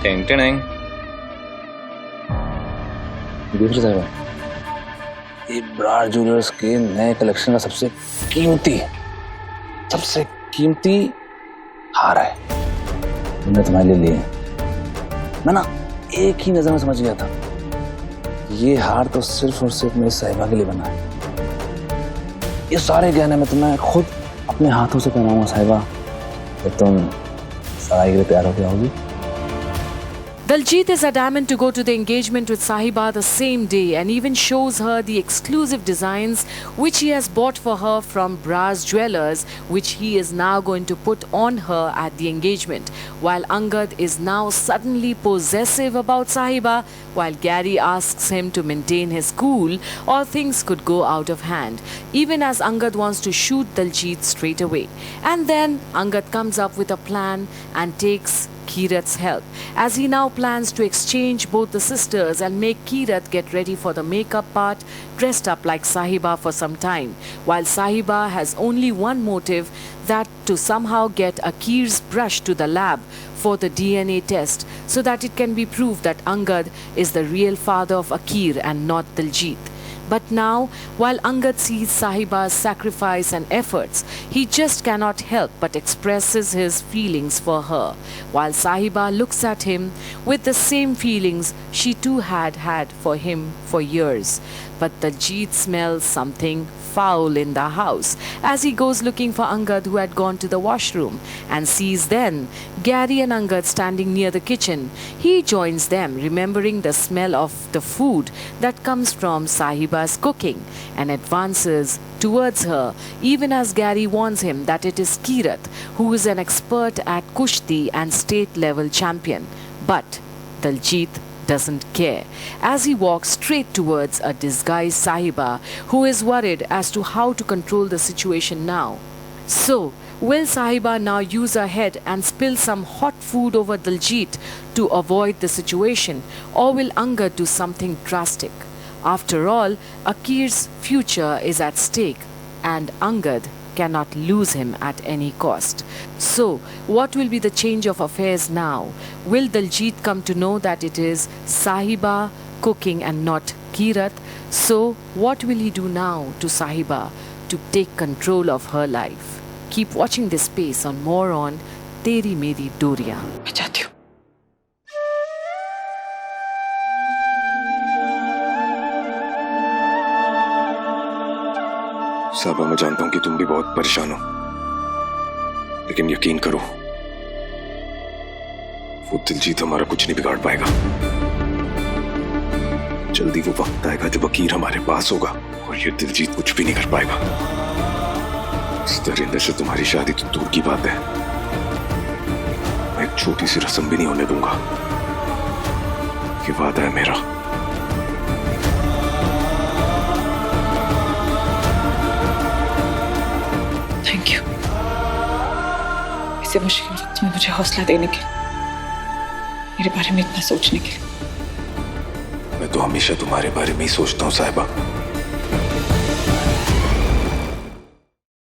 Tang tang. दूसरी साहिबा, ये ब्रार ज्वेलर्स के नए कलेक्शन का सबसे कीमती हार है। तुमने तुम्हारे लिए लिए। मैं ना एक ही नजर में समझ गया था, ये हार तो सिर्फ और सिर्फ मेरी साहिबा के लिए बना है। ये सारे गहने मैं तुम्हें खुद अपने हाथों से पहनाऊंगा साहिबा, तो तुम सगाई के लिए तैयार हो गया होगी। Daljit is adamant to go to the engagement with Sahiba the same day and even shows her the exclusive designs which he has bought for her from Braz Jewelers, which he is now going to put on her at the engagement. While Angad is now suddenly possessive about Sahiba, while Gary asks him to maintain his cool or things could go out of hand, even as Angad wants to shoot Daljit straight away. And then Angad comes up with a plan and takes Kirat's help, as he now plans to exchange both the sisters and make Kirat get ready for the makeup part, dressed up like Sahiba for some time, while Sahiba has only one motive, that to somehow get Akir's brush to the lab for the DNA test so that it can be proved that Angad is the real father of Akir and not Daljit. But now, while Angad sees Sahiba's sacrifice and efforts, he just cannot help but expresses his feelings for her, while Sahiba looks at him with the same feelings she too had had for him for years. But Daljit smells something foul in the house as he goes looking for Angad, who had gone to the washroom, and sees then Gary and Angad standing near the kitchen. He joins them, remembering the smell of the food that comes from Sahiba's cooking, and advances towards her, even as Gary warns him that it is Kirat, who is an expert at Kushti and state-level champion. But Daljit doesn't care, as he walks straight towards a disguised Sahiba, who is worried as to how to control the situation now. So, will Sahiba now use her head and spill some hot food over Daljit to avoid the situation, or will Angad do something drastic? After all, Akir's future is at stake, and Angad cannot lose him at any cost. So, what will be the change of affairs now? Will Daljit come to know that it is Sahiba cooking and not Kirat? So, what will he do now to Sahiba to take control of her life? Keep watching this space on more on Teri Meri Doriyan. मैं चाहती हूँ साहबा, मैं जानता हूं कि तुम भी बहुत परेशान हो, लेकिन यकीन करो, वो दिलजीत हमारा कुछ नहीं बिगाड़ पाएगा। जल्दी वो वक्त आएगा जब अकीर हमारे पास होगा और ये दिलजीत कुछ भी नहीं कर पाएगा। इस दरिंदे से तुम्हारी शादी तो दूर की बात है, मैं एक छोटी सी रस्म भी नहीं होने दूंगा। ये वादा है मेरा। थैंक यू, इसे मुश्किल वक्त में मुझे हौसला देने के लिए, मेरे बारे में इतना सोचने के लिए। मैं तो हमेशा तुम्हारे बारे में ही सोचता हूँ साहिबा।